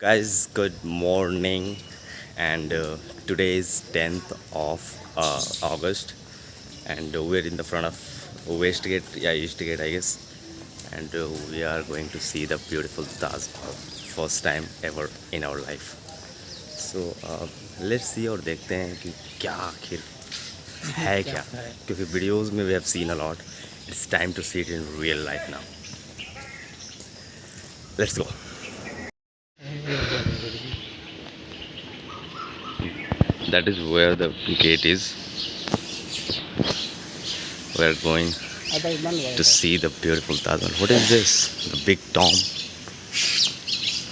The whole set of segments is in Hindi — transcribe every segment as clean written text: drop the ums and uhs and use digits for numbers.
Guys, good morning, and today is 10th of August, and we're in the front of Westgate, yeah, Eastgate, I guess, and we are going to see the beautiful Taj Mahal, first time ever in our life. So let's see और देखते हैं कि क्या आखिर है क्या, क्योंकि वीडियोस में we have seen a lot. It's time to see it in real life now. Let's go. That is where the gate is. We are going to see the beautiful Taj Mahal. What is this? The big tomb.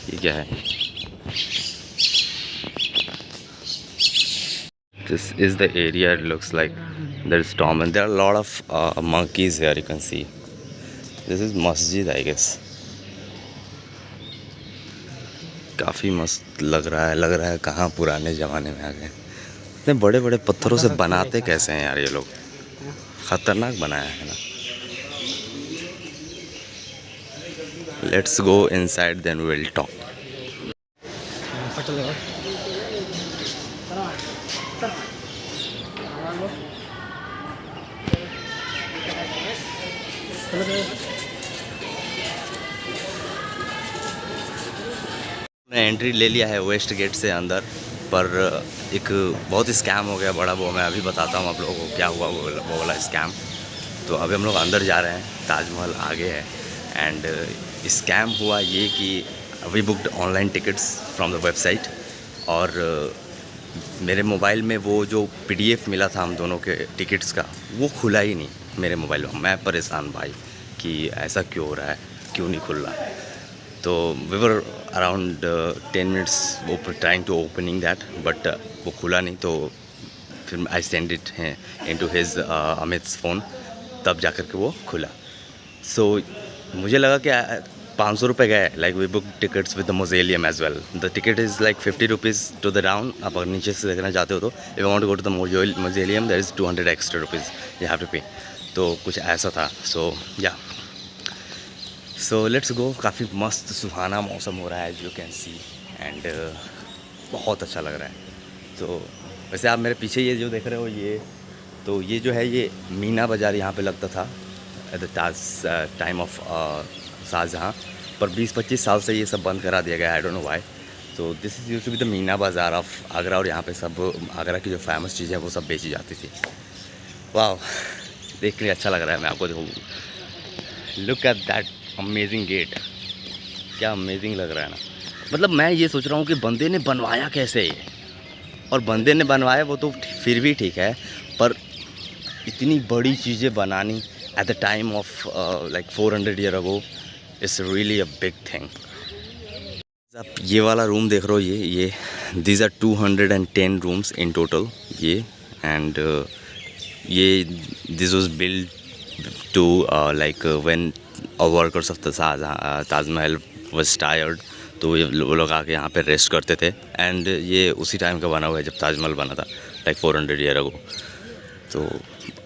ये क्या है? This is the area. It looks like there is tomb, and there are a lot of monkeys here. You can see. This is masjid, I guess. काफ़ी मस्त लग रहा है कहाँ पुराने ज़माने में आ गए. इतने बड़े बड़े पत्थरों से बनाते कैसे हैं यार ये लोग. खतरनाक बनाया है ना. Let's go inside then will talk. Entry ले लिया है वेस्ट गेट से अंदर, पर एक बहुत ही स्कैम हो गया बड़ा. वो मैं अभी बताता हूँ आप लोगों को क्या हुआ वो वाला स्कैम. तो अभी हम लोग अंदर जा रहे हैं. ताजमहल आगे है. एंड स्कैम हुआ ये कि we booked online tickets from the website, और मेरे मोबाइल में वो जो PDF मिला था हम दोनों के टिकट्स का, वो खुला ही नहीं मेरे मोबाइल में. मैं परेशान भाई कि ऐसा क्यों हो रहा है, क्यों नहीं खुल रहा. तो वी वर अराउंड 10 मिनट्स वो trying to opening that, but वो खुला नहीं. तो फिर I send it into his Amit's phone, तब जाकर के वो खुला. सो मुझे लगा कि 500 रुपये गए. Like we book tickets with the mausoleum as well. The ticket is like 50 rupees to the down. आप अगर नीचे से देखना चाहते हो तो if you want to go to the mausoleum there is 200 extra rupees you have to pay. तो कुछ ऐसा था. So let's go. काफ़ी मस्त सुहाना मौसम हो रहा है, as you can see, and बहुत अच्छा लग रहा है. तो वैसे आप मेरे पीछे ये जो देख रहे हो, ये जो है ये मीना बाज़ार यहाँ पे लगता था at the time of Shahjahan, पर 20-25 साल से ये सब बंद करा दिया गया. I don't know why. तो this is used to be the Meena Bazaar of Agra, और यहाँ पे सब आगरा की जो फेमस चीज़ें वो सब बेची जाती थी. वाह, देख के अच्छा लग रहा है. मैं आपको देखूँ, look at that amazing gate. क्या अमेजिंग लग रहा है ना. मतलब मैं ये सोच रहा हूँ कि बंदे ने बनवाया कैसे ये, और बंदे ने बनवाया वो तो फिर भी ठीक है, पर इतनी बड़ी चीज़ें बनानी at the time of like 400 year ago it's really a big thing. आप ये वाला रूम देख रहे हो, ये these are 210 rooms in total. ये एंड ये this was build to like when workers of the Taj Mahal was tired, तो वो लोग आके यहाँ पे रेस्ट करते थे. एंड ये उसी टाइम का बना हुआ है जब ताजमहल बना था, लाइक 400 ईयर अगो. तो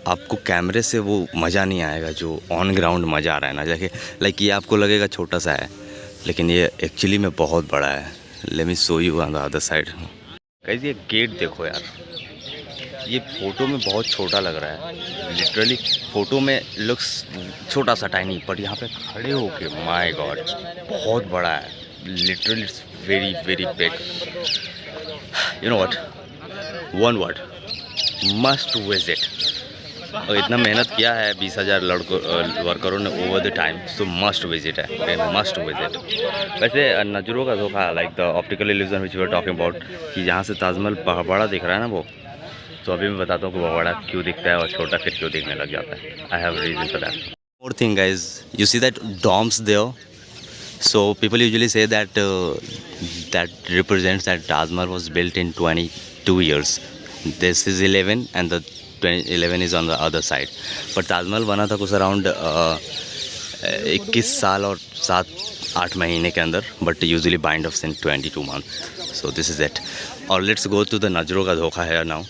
आपको कैमरे से वो मज़ा नहीं आएगा जो ऑन ग्राउंड मज़ा आ रहा है ना. जैसे लाइक ये आपको लगेगा छोटा सा है, लेकिन ये एक्चुअली में बहुत बड़ा है. Let me show you on the other side. कैसे ये गेट देखो यार, ये फ़ोटो में बहुत छोटा लग रहा है. लिटरली फ़ोटो में लुक्स छोटा सा टाइनी, पर यहाँ पे खड़े होके माय गॉड बहुत बड़ा है. Literally it's very very big. You know what, one word, must visit. और इतना मेहनत किया है 20,000 वर्करों ने over the time, so must visit है, मस्ट विजिट. वैसे नज़रों का धोखा, like the optical illusion which we are talking about, कि जहाँ से ताजमहल बड़ा दिख रहा है ना वो, तो अभी मैं बताता हूँ कि वो बड़ा क्यों दिखता है और छोटा फिर क्यों दिखने लग जाता है. I have reason for that. More thing guys, you see that domes there. So people usually say that that represents that Taj Mahal was built in 22 years. This is 11 and the 11 is on the other side. But Taj Mahal बना था कुछ अराउंड 21 साल और 7-8 महीने के अंदर, but usually bind of in 22 months. So this is it. और लेट्स गो टू द नजरों का धोखा है now.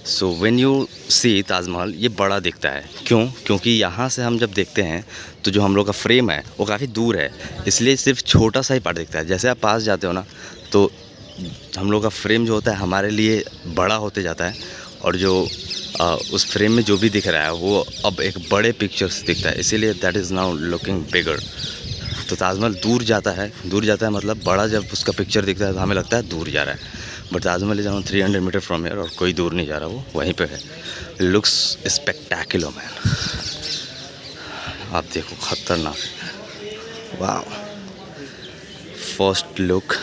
So when you see Taj Mahal, ये बड़ा दिखता है। क्यों? क्योंकि यहाँ से हम जब देखते हैं तो जो हम लोग का फ्रेम है वो काफ़ी दूर है, इसलिए सिर्फ छोटा सा ही पार्ट दिखता है। जैसे आप पास जाते हो ना तो हम लोग का फ्रेम जो होता है हमारे लिए बड़ा होते जाता है, और जो उस फ्रेम में जो भी दिख रहा है वो अब एक बड़े पिक्चर्स दिखता है, इसीलिए दैट इज़ नाउ लुकिंग बिगर। तो ताजमहल दूर जाता है मतलब बड़ा जब उसका पिक्चर दिखता है तो हमें लगता है दूर जा रहा है, but Taj Mahal is around 300 metre from here, और कोई दूर नहीं जा रहा, वो वहीं पे है। लुक्स स्पेक्टेकुलर मैन, आप देखो खतरनाक, वाह। फर्स्ट लुक,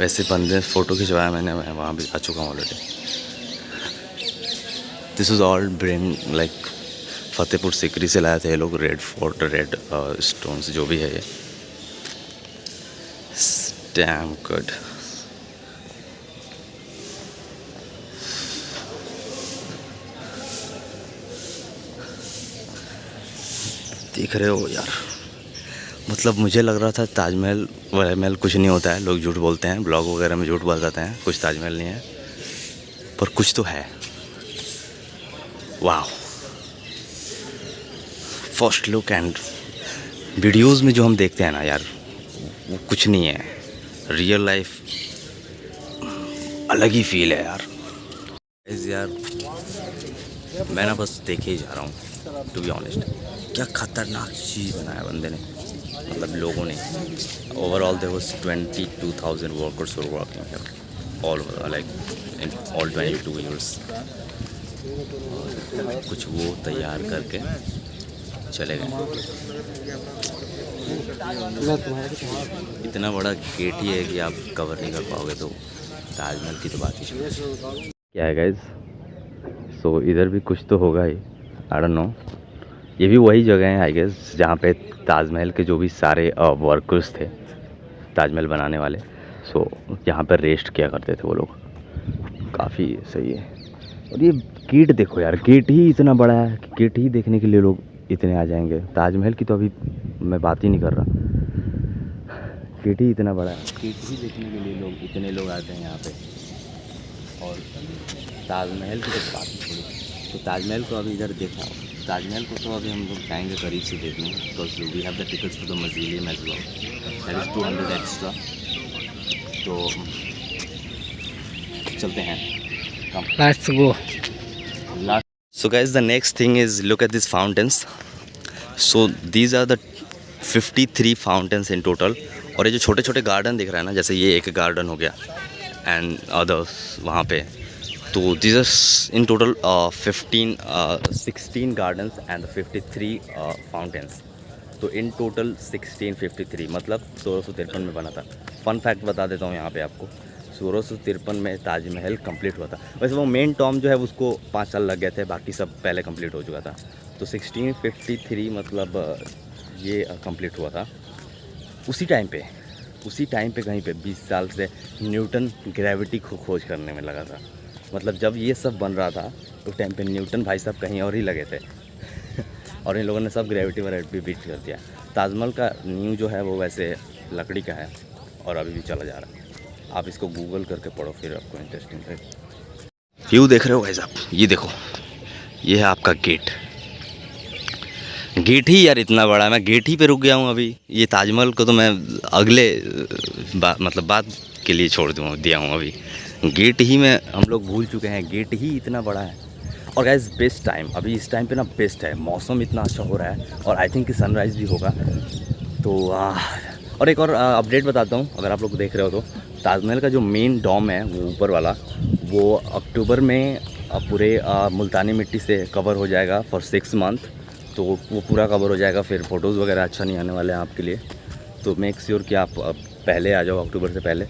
वैसे बंदे फ़ोटो खिंचवाया मैंने, मैं वहाँ भी आ चुका हूँ already. This is all bring like Fatehpur Sikri से लाए थे ये लोग, रेड फोर्ट, रेड स्टोन्स जो भी है ये, डैम गुड। देख रहे हो यार, मतलब मुझे लग रहा था ताजमहल महल कुछ नहीं होता है, लोग झूठ बोलते हैं, ब्लॉग वगैरह में झूठ बताते हैं, कुछ ताजमहल नहीं है, पर कुछ तो है। वाह, फर्स्ट लुक एंड वीडियोस में जो हम देखते हैं ना यार, वो कुछ नहीं है, रियल लाइफ अलग ही फील है यार। मैं ना बस देखे ही जा रहा हूँ, टू बी ऑनेस्ट। क्या खतरनाक चीज़ बनाया बंदे ने, मतलब लोगों ने। Overall there was 22,000 workers were working here all over, like in all 22 years. कुछ वो तैयार करके चले गए। इतना बड़ा गेट ही है कि आप कवर नहीं कर पाओगे, तो ताजमहल की तो बात ही क्या है गाइज। सो इधर भी कुछ तो होगा ही, आई डोंट नो। ये भी वही जगह है आई गेस जहाँ पे ताजमहल के जो भी सारे वर्कर्स थे, ताजमहल बनाने वाले, सो यहाँ पर रेस्ट किया करते थे वो लोग। काफ़ी सही है। और ये गेट देखो यार, गेट ही इतना बड़ा है कि गेट ही देखने के लिए लोग इतने आ जाएंगे। ताजमहल की तो अभी मैं बात ही नहीं कर रहा, गेट ही इतना बड़ा है, गेट ही देखने के लिए लोग इतने लोग आते हैं यहाँ पे। और ताजमहल की तो बात नहीं छोड़ी, तो ताजमहल को अभी इधर देखा, ताजमहल को तो अभी हम लोग जाएंगे करीब से देखने, because we have the tickets for the mausoleum as well, that is 200 extra. तो चलते हैं, let's go. So guys, the next thing is look at these fountains. So these are the 53 fountains in total. और ये जो छोटे छोटे गार्डन दिख रहा है ना, जैसे ये एक गार्डन हो गया एंड अदर्स वहाँ पे, तो these are in total 16 gardens and 53 fountains. तो इन टोटल 1653, मतलब 1653 में बना था। फन फैक्ट बता देता हूँ यहाँ पे आपको, 1653 में ताजमहल कंप्लीट हुआ था। वैसे वो मेन टॉम जो है उसको 5 साल लग गए थे, बाकी सब पहले कंप्लीट हो चुका था। तो 1653 मतलब ये कंप्लीट हुआ था। उसी टाइम पे कहीं पे 20 साल से न्यूटन ग्रेविटी को खोज करने में लगा था। मतलब जब ये सब बन रहा था उस टाइम पे न्यूटन भाई साहब कहीं और ही लगे थे और इन लोगों ने सब ग्रेविटी वैराविटी बीट कर दिया। ताजमहल का नींव जो है वो वैसे लकड़ी का है और अभी भी चला जा रहा है। आप इसको गूगल करके पढ़ो, फिर आपको इंटरेस्टिंग लगेगा। व्यू देख रहे हो गाइस आप, ये देखो, ये है आपका गेट ही यार इतना बड़ा है। मैं गेट ही पे रुक गया हूँ अभी। ये ताजमहल को तो मैं अगले बात के लिए छोड़ दिया हूँ। अभी गेट ही में हम लोग भूल चुके हैं, गेट ही इतना बड़ा है। और गाइस बेस्ट टाइम, अभी इस टाइम पे ना बेस्ट है, मौसम इतना अच्छा हो रहा है और आई थिंक कि सनराइज़ भी होगा। तो और एक और अपडेट बताता हूँ, अगर आप लोग देख रहे हो तो ताजमहल का जो मेन डॉम है वो ऊपर वाला, वो अक्टूबर में पूरे मुल्तानी मिट्टी से कवर हो जाएगा फॉर 6 मंथ। तो वो पूरा कवर हो जाएगा, फिर फ़ोटोज़ वगैरह अच्छा नहीं आने वाले हैं आपके लिए। तो मेक श्योर कि आप पहले आ जाओ, अक्टूबर से पहले,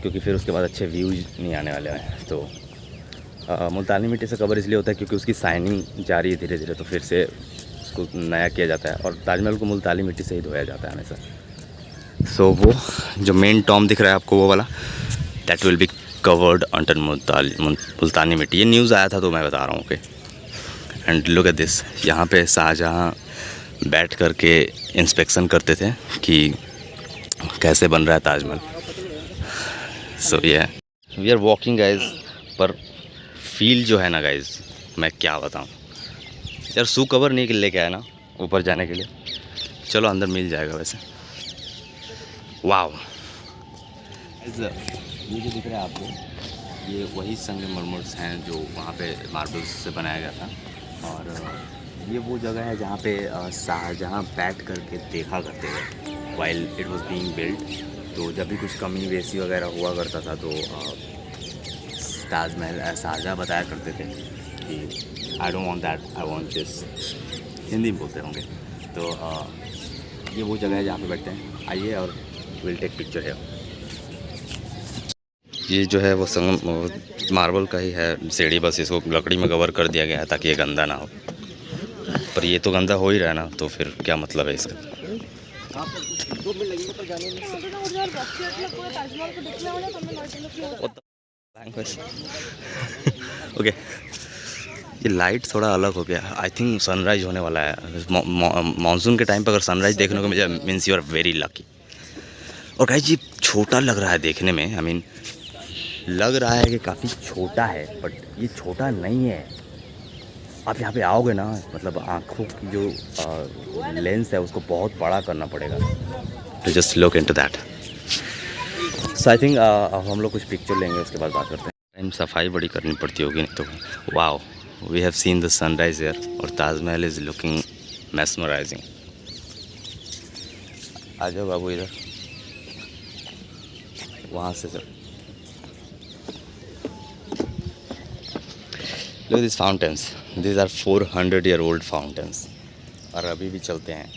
क्योंकि फिर उसके बाद अच्छे व्यूज़ नहीं आने वाले हैं। तो मुल्तानी मिट्टी से कवर इसलिए होता है क्योंकि उसकी शाइनिंग जा रही है धीरे धीरे, तो फिर से उसको नया किया जाता है। और ताजमहल को मुल्तानी मिट्टी से ही धोया जाता है हमेशा। सो वो जो मेन टॉम दिख रहा है आपको, वो वाला, that will be covered under multani mitti. ये न्यूज़ आया था तो मैं बता रहा हूँ। Okay, and look at this, यहाँ पे शाहजहाँ बैठ करके इंस्पेक्शन करते थे कि कैसे बन रहा है ताजमहल। सो ये वी आर वॉकिंग गाइज, पर फील जो है ना गाइज, मैं क्या बताऊँ यार। शू कवर नहीं लेके आया ना ऊपर जाने के लिए। चलो अंदर मिल जाएगा वैसे। वाव, ये जो दिख रहा है आपको, ये वही संगमरमर्स हैं जो वहाँ पे मार्बल्स से बनाया गया था। और ये वो जगह है जहाँ पे शाहजहाँ बैठ करके देखा करते थे while it was being build. तो जब भी कुछ कमी बेसी वगैरह हुआ करता था तो ताजमहल शाहजहाँ बताया करते थे कि I don't want that, I want this. Hindi में बोलते होंगे। तो ये वो जगह है जहाँ पे बैठते हैं। आइए और विल टेक पिक्चर है। ये जो है वो संगम मार्बल का ही है सीढ़ी, बस इसको लकड़ी में कवर कर दिया गया है ताकि ये गंदा ना हो। पर ये तो गंदा हो ही रहा है ना, तो फिर क्या मतलब है इसका। ओके, ये लाइट थोड़ा अलग हो गया। आई थिंक सनराइज होने वाला है। मानसून के टाइम पर अगर सनराइज देखने को मिले means you are very lucky. और गाइस ये छोटा लग रहा है देखने में, आई मीन लग रहा है कि काफ़ी छोटा है, बट ये छोटा नहीं है। आप यहाँ पे आओगे ना, मतलब आँखों की जो लेंस है उसको बहुत बड़ा करना पड़ेगा to just look into that. So I think अब हम लोग कुछ पिक्चर लेंगे, उसके बाद बात करते हैं। टाइम सफाई बड़ी करनी पड़ती होगी नहीं तो। Wow, we have seen the sunrise here और ताजमहल इज़ लुकिंग मेस्मराइजिंग। आ जाओ बाबू इधर, वहाँ से चल। Look these fountains. These are 400-year-old fountains. और अभी भी चलते हैं।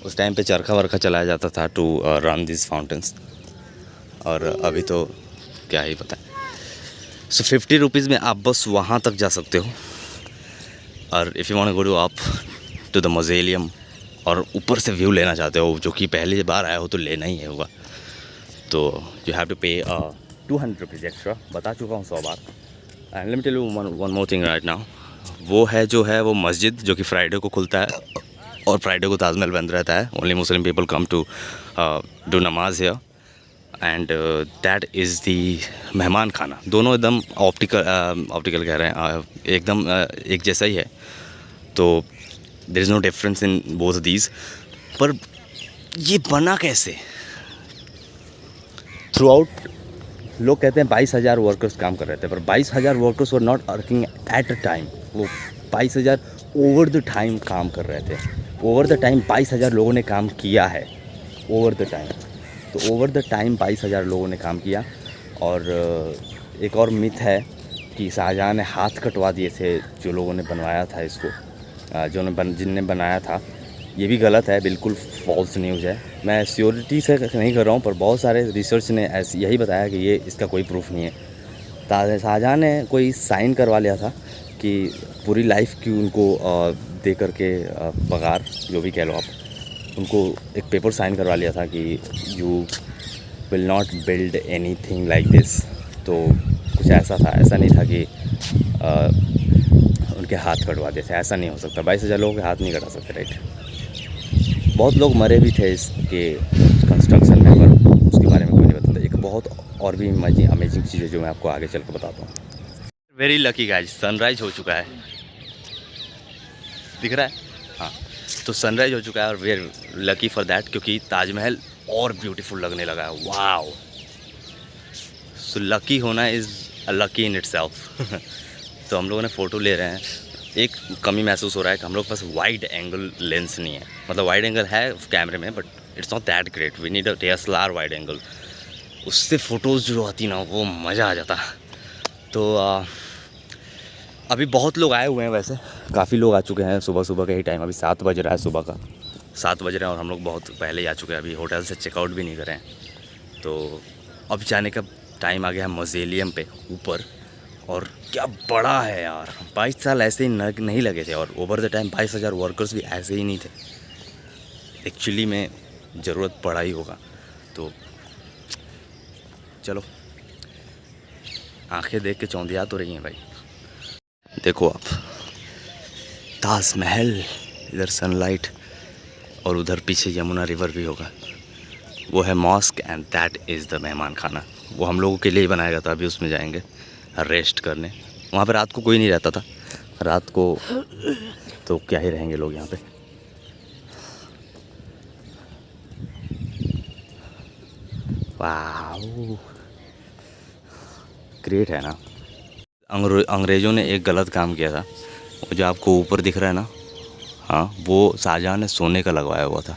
उस टाइम पे चरखा वरखा चलाया जाता था टू रन दिस फाउंटेन्स, और अभी तो क्या ही पता है। सो 50 रुपीज़ में आप बस वहाँ तक जा सकते हो। और if you want to go to up to the mausoleum और ऊपर से व्यू लेना चाहते हो, जो कि पहली बार आया हो तो लेना ही है होगा, तो यू हैव टू पे 200 रुपीज़ एक्स्ट्रा। बता चुका हूँ 100 बार। And let me tell you one more thing right now. वो है जो है वो मस्जिद जो कि फ्राइडे को खुलता है, और फ्राइडे को ताजमहल बंद रहता है। Only Muslim people come to do namaz here. And that is the mehman khana. दोनों एकदम ऑप्टिकल कह रहे हैं, एकदम एक जैसा ही है। तो there is no difference in both these. पर ये बना कैसे? थ्रू आउट लोग कहते हैं 22,000 वर्कर्स काम कर रहे थे, पर 22,000 workers were not working at a time. वो 22,000 ओवर द टाइम काम कर रहे थे। ओवर द टाइम 22,000 लोगों ने काम किया है, ओवर द टाइम। तो ओवर द टाइम 22,000 लोगों ने काम किया। और एक और मिथ है कि शाहजहाँ ने हाथ कटवा दिए थे जो लोगों ने बनवाया था इसको, जिनने बनाया था। ये भी गलत है, बिल्कुल फॉल्स न्यूज़ है। मैं श्योरिटी से नहीं कर रहा हूँ, पर बहुत सारे रिसर्च ने ऐसे यही बताया कि ये इसका कोई प्रूफ नहीं है। शाहजहाँ ने कोई साइन करवा लिया था कि पूरी लाइफ की उनको दे करके पगार, जो भी कह लो आप, उनको एक पेपर साइन करवा लिया था कि you will not build anything like this. तो कुछ ऐसा था, ऐसा नहीं था कि उनके हाथ कटवा दिए थे। ऐसा नहीं हो सकता, 22,000 लोगों के हाथ नहीं कटा सकते, राइट। बहुत लोग मरे भी थे इसके कंस्ट्रक्शन में, पर उसके बारे में कोई नहीं बताता। एक बहुत और भी अमेजिंग चीज़ है जो मैं आपको आगे चल कर बताता हूँ। वेरी लकी गाइज, सनराइज हो चुका है, दिख रहा है? हाँ, तो सनराइज हो चुका है और वेरी लकी फॉर दैट, क्योंकि ताजमहल और ब्यूटीफुल लगने लगा है। वाओ, सो लकी होना is a lucky in itself. तो हम लोगों ने फ़ोटो ले रहे हैं। एक कमी महसूस हो रहा है कि हम लोग पास वाइड एंगल लेंस नहीं है। मतलब वाइड एंगल है कैमरे में, but it's not that great. We need a DSLR wide angle. उससे फ़ोटोज़ जो आती ना, वो मज़ा आ जाता। तो अभी बहुत लोग आए हुए हैं, वैसे काफ़ी लोग आ चुके हैं सुबह के ही टाइम। अभी 7 बज रहा है, सुबह का 7 बज रहे हैं और हम लोग बहुत पहले ही आ चुके हैं। अभी होटल से चेकआउट भी नहीं करें। तो अब जाने का टाइम आ गया है मॉज़ेलियम पे ऊपर। और क्या बड़ा है यार, 22 साल ऐसे ही नहीं लगे थे। और ओवर द टाइम 22,000 वर्कर्स भी ऐसे ही नहीं थे। एक्चुअली में ज़रूरत पड़ा ही होगा। तो चलो, आंखें देख के चौंधिया तो रही हैं भाई। देखो आप, ताजमहल, इधर सनलाइट, और उधर पीछे यमुना रिवर भी होगा। वो है mosque and that is the मेहमान खाना। वो हम लोगों के लिए ही बनाया गया था। अभी उसमें जाएंगे रेस्ट करने। वहाँ पे रात को कोई नहीं रहता था, रात को तो क्या ही रहेंगे लोग यहाँ पे। वाह, ग्रेट है ना। अंग्रेज़ों ने एक गलत काम किया था, वो जो आपको ऊपर दिख रहा है ना, हाँ, वो शाहजहाँ ने सोने का लगवाया हुआ था,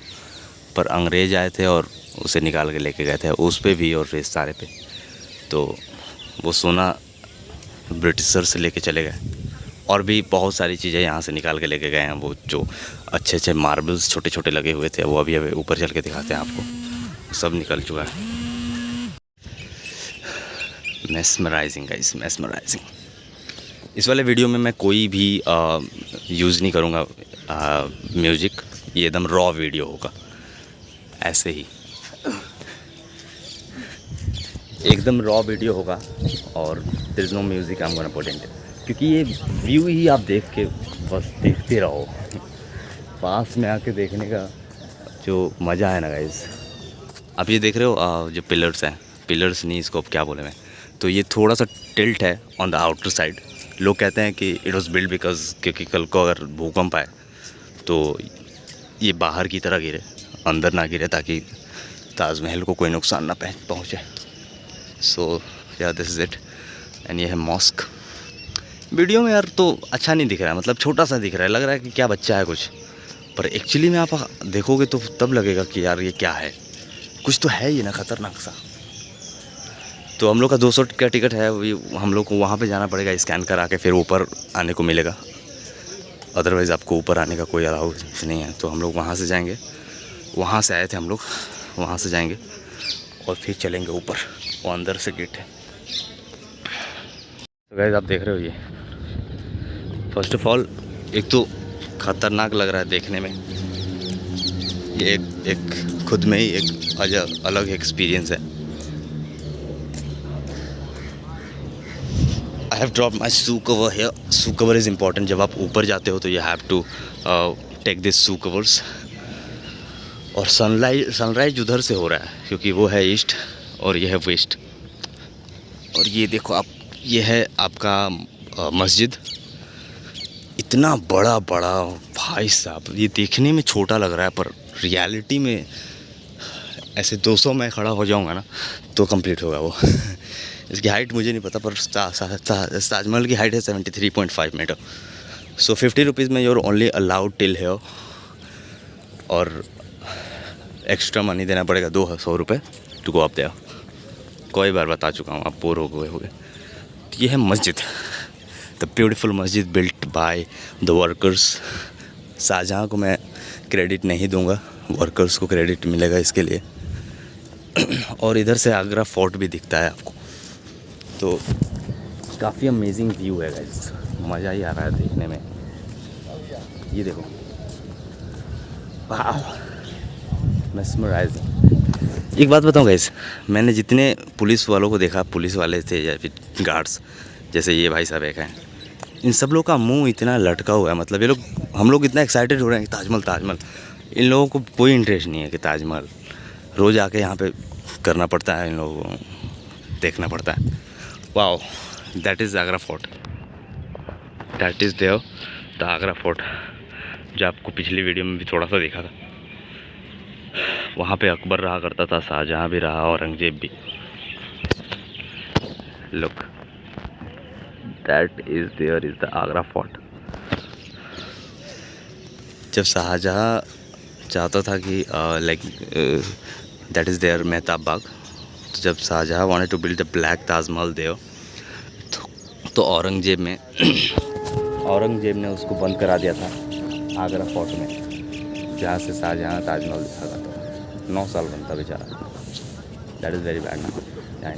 पर अंग्रेज़ आए थे और उसे निकाल के लेके गए थे, उस पे भी और इस सारे पे। तो वो सोना ब्रिटिशर से लेके चले गए, और भी बहुत सारी चीज़ें यहाँ से निकाल के लेके गए हैं। वो जो अच्छे अच्छे मार्बल्स छोटे छोटे लगे हुए थे, वो अभी अभी ऊपर चल के दिखाते हैं आपको, सब निकल चुका है। Mesmerising guys, mesmerising. इस वाले वीडियो में मैं कोई भी यूज़ नहीं करूँगा म्यूज़िक, ये एकदम रॉ वीडियो होगा, ऐसे ही एकदम रॉ वीडियो होगा, और there is no music I am gonna put in, क्योंकि ये व्यू ही आप देख के बस देखते रहो। पास में आके देखने का जो मज़ा है ना गाइस। आप ये देख रहे हो जो पिलर्स हैं, पिलर्स नहीं, इसको अब क्या बोले मैं, तो ये थोड़ा सा टिल्ट है ऑन द आउटर साइड। लोग कहते हैं कि इट वॉज बिल्ड बिकॉज, क्योंकि कल को अगर भूकंप आए तो ये बाहर की तरह गिरे, अंदर ना गिरे, ताकि ताजमहल को कोई नुकसान ना पहुँचे। सो या दिस इज़ इट। एंड ये है मॉस्क। वीडियो में यार तो अच्छा नहीं दिख रहा है, मतलब छोटा सा दिख रहा है, लग रहा है कि क्या बच्चा है कुछ, पर एक्चुअली में आप देखोगे तो तब लगेगा कि यार ये क्या है, कुछ तो है ये ना, ख़तरनाक सा। तो हम लोग का 200 का टिकट है, हम लोग को वहाँ पे जाना पड़ेगा, स्कैन करा के फिर ऊपर आने को मिलेगा, अदरवाइज़ आपको ऊपर आने का कोई अलाउ नहीं है। तो हम लोग वहाँ से जाएंगे, वहाँ से आए थे हम लोग, वहाँ से जाएंगे और फिर चलेंगे ऊपर, वो अंदर से गेट है। तो गाइस आप देख रहे हो, ये फर्स्ट ऑफ ऑल एक तो ख़तरनाक लग रहा है देखने में, ये एक खुद में ही एक अलग एक्सपीरियंस है। I have drop my shoe cover here. Shoe cover is important, जब आप ऊपर जाते हो तो you have to take this shoe covers. और सनराइज उधर से हो रहा है, क्योंकि वो है ईस्ट और ये है वेस्ट। और ये देखो आप, ये है आपका मस्जिद, इतना बड़ा बड़ा भाई साहब, ये देखने में छोटा लग रहा है, पर रियलिटी में ऐसे 200 में खड़ा हो जाऊंगा ना तो कंप्लीट होगा वो। इसकी हाइट मुझे नहीं पता, पर ताजमहल की हाइट है 73.5 मीटर। सो 50 रुपीज़ में यूर ओनली अलाउड टिल है, और एक्स्ट्रा मनी देना पड़ेगा 200 रुपये टू गो अप देयर। कई बार बता चुका हूँ, आप बोर हो गए। ये है मस्जिद, the beautiful masjid built by the workers. Shah Jahan को मैं क्रेडिट नहीं दूंगा, वर्कर्स को क्रेडिट मिलेगा इसके लिए। और इधर से आगरा फोर्ट भी दिखता है आपको, तो काफ़ी अमेजिंग व्यू है गाइस, मज़ा ही आ रहा है देखने में। ये देखो, वाह, मेस्मराइजिंग। एक बात बताऊँ गाइस, मैंने जितने पुलिस वालों को देखा, पुलिस वाले थे या फिर गार्ड्स, जैसे ये भाई साहब एक हैं, इन सब लोग का मुंह इतना लटका हुआ है, मतलब ये लोग, हम लोग इतना एक्साइटेड हो रहे हैं कि ताजमहल ताजमहल, इन लोगों को कोई इंटरेस्ट नहीं है कि ताजमहल। रोज़ आके यहाँ पे करना पड़ता है, इन लोगों को देखना पड़ता है। Wow, that is Agra fort, that is there the Agra fort, जो आपको पिछली वीडियो में भी थोड़ा सा देखा था। वहाँ पे अकबर रहा करता था, शाहजहाँ भी रहा, औरंगजेब भी। Look, that is there is the Agra fort. जब शाहजहाँ चाहता था कि like that is there Mehtab Bagh, तो जब Shah Jahan wanted to build the black Taj Mahal there, तो औरंगजेब ने उसको बंद करा दिया था आगरा फोर्ट में, जहाँ से शाहजहाँ ताजमहल दिखा था। 9 साल बनता बेचारा। दैट इज़ वेरी बैड ना।